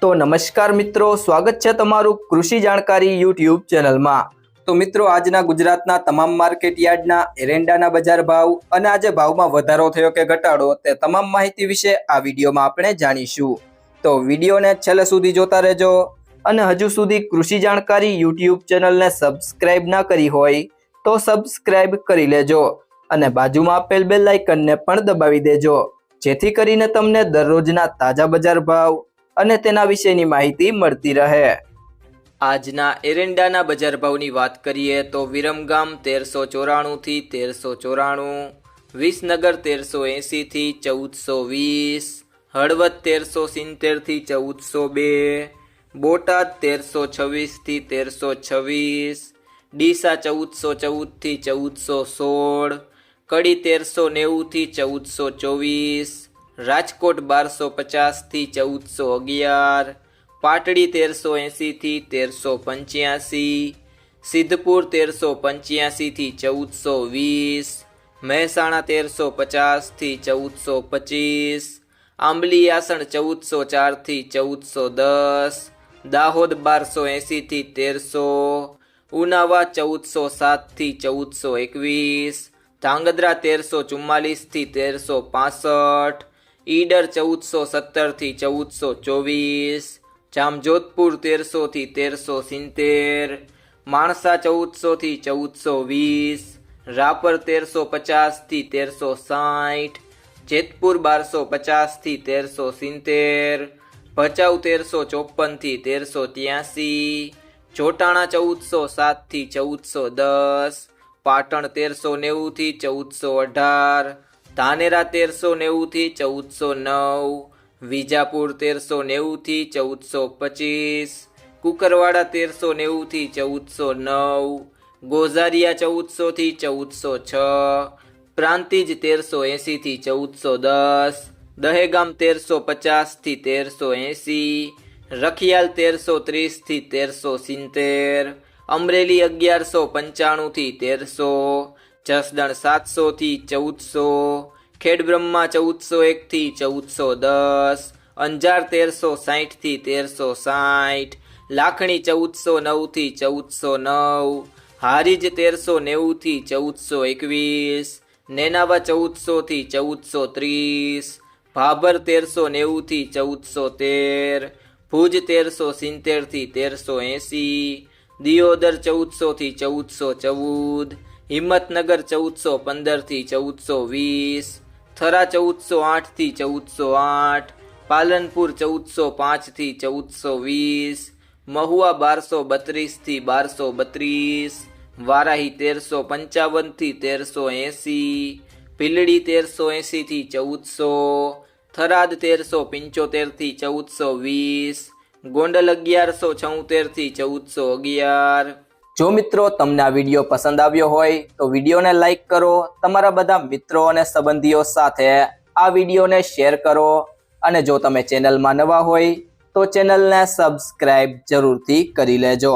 तो नमस्कार मित्रों, स्वागत है तमारू कृषि जानकारी यूट्यूब चैनल में। तो मित्रों, आजना गुजरातना तमाम मार्केट यार्डना एरंडाना बजार भाव अने आज भाव में वधारो थयो के घटाडो ते तमाम माहिती विषे आ विडियो में आपणे जाणीशुं। तो विडियो ने छेल्ले सुधी जोता रहेजो अने हजू सुधी कृषि जानकारी यूट्यूब चैनल ने सब्सक्राइब ना करी होय तो सब्सक्राइब करी लेजो अने बाजुमां आपेल बेल आइकन ने पण दबावी देजो, जेथी करीने तमने दररोजना ताजा बजार भाव અને તેના વિશેની માહિતી મળતી રહે। આજના એરંડાના બજાર ભાવની વાત કરીએ તો વિરમગામ 1394 થી 1394, વિસનગર 1380 થી 1420, હળવદ 1370 થી 1402, બોટાદ 1326 થી 1326, ડીસા 1414 થી 1416, કડી 1390 થી 1424, राजकोट 1250 थी 1411, पाटड़ी 1380 थी 1385, सिद्धपुर 1385 थी 1420, મહેસાણા 1350 थी 1425, आंबली आसण 1404 थी 1410, दाहोद 1280 थी 1300, उनावा 1407 थी 1421, ધાંગધ્રા 1344 થી 1365, ઈડર 1417 થી 1424, જામજોધપુર 1300 થી 1370, માણસા 1400 થી 1420, રાપર 1350 થી 1360, જેતપુર 1250 થી 1370, ભચાઉ 1354 થી 1383, જોટાણા 1407 થી 1410, પાટણ 1390 થી 1418, ધાનેરા 1390 થી 1409, વિજાપુર 1390 થી 1425, કુકરવાડા 1390 થી 1409, ગોઝારિયા 1400 થી 1406, પ્રાંતિજ 1380 થી 1410, દહેગામ 1350 થી 1380, રખિયાલ 1330 થી 1370, अमरेली 1195 थी 1300, जसदण 700 थी 1400, खेड़ब्रह्मा 1401 थी 1410, अंजार 1360 थी 1360, लाखणी 1409 थी 1409, हारीज 1390 थी 1421, नेनावा 1400 थी 1430, भाबर 1390 थी 1413, भुज 1370 थी 1380, दियोदर 1400 थी 1414, हिम्मतनगर 1415 थी 1420, थरा 1408 थी 1408, पालनपुर 1405 थी 1420, महुआ 1232 थी 1232, वाराही 1355 थी 1380, भीलड़ी 1380 थी 1400, थराद 1375 थी 1420, गोंडल 1176 थी 1411। जो मित्रों तमने आ विडियो पसंद आव्यो होय तो विडियो ने लाइक करो, तमारा बधा मित्रों अने संबंधीओ साथे आ विडियो ने शेर करो अने जो तमे चेनल में नवा होय तो चेनल ने सब्सक्राइब जरूर थी करी लेजो।